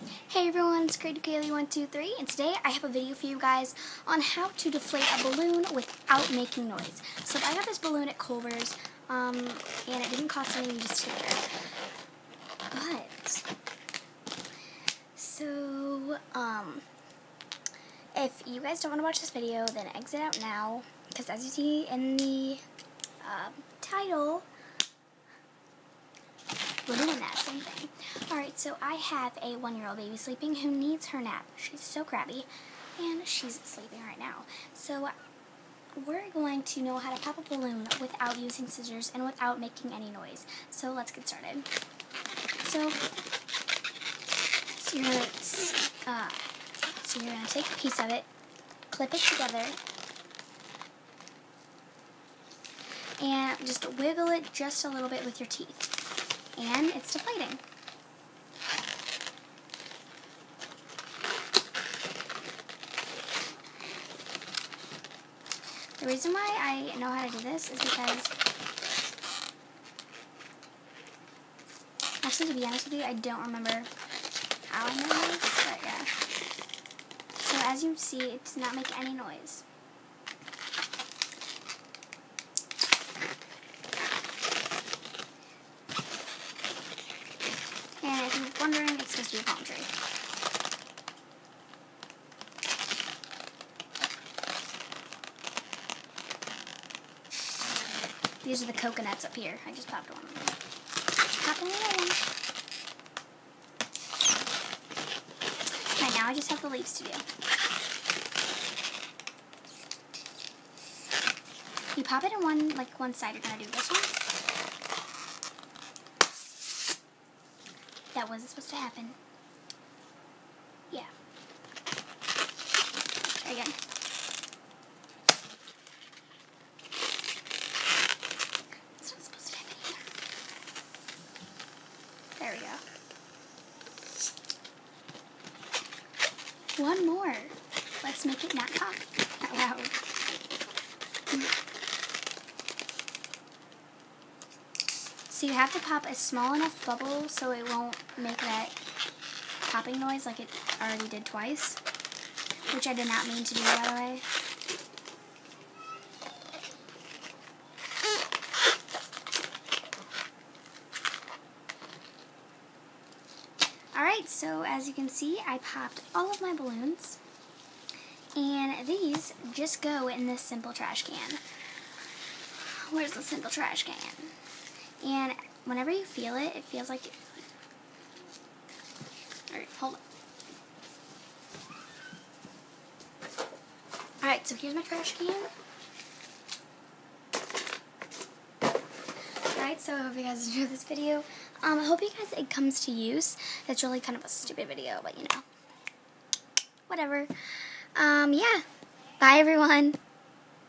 Hey everyone, it's Creative Kaylee123, and today I have a video for you guys on how to deflate a balloon without making noise. So I got this balloon at Culver's, and it didn't cost anything just to get it. If you guys don't want to watch this video, then exit out now, because as you see in the title, we're doing that same thing. Alright, so I have a 1-year-old baby sleeping who needs her nap. She's so crabby, and she's sleeping right now. So we're going to know how to pop a balloon without using scissors and without making any noise. So let's get started. So you're gonna take a piece of it, clip it together, and just wiggle it just a little bit with your teeth. And it's deflating. The reason why I know how to do this is because, actually, to be honest with you, I don't remember how I know this, but yeah. So as you see, it does not make any noise. And if you're wondering, it's supposed to be a palm tree. These are the coconuts up here. I just popped one. Pop another one. Okay, now I just have the leaves to do. You pop it in one side. You're gonna do this one. That wasn't supposed to happen. Yeah. Try again. It's not supposed to happen either. There we go. One more. Let's make it not pop out loud. So you have to pop a small enough bubble so it won't make that popping noise like it already did twice, which I did not mean to do, by the way. Alright, so as you can see, I popped all of my balloons, and these just go in this simple trash can. Where's the simple trash can? And whenever you feel it, it feels like... Alright, hold on. Alright, so here's my trash can. Alright, so I hope you guys enjoyed this video. I hope you guys it comes to use. It's really kind of a stupid video, but you know. Whatever. Yeah. Bye, everyone.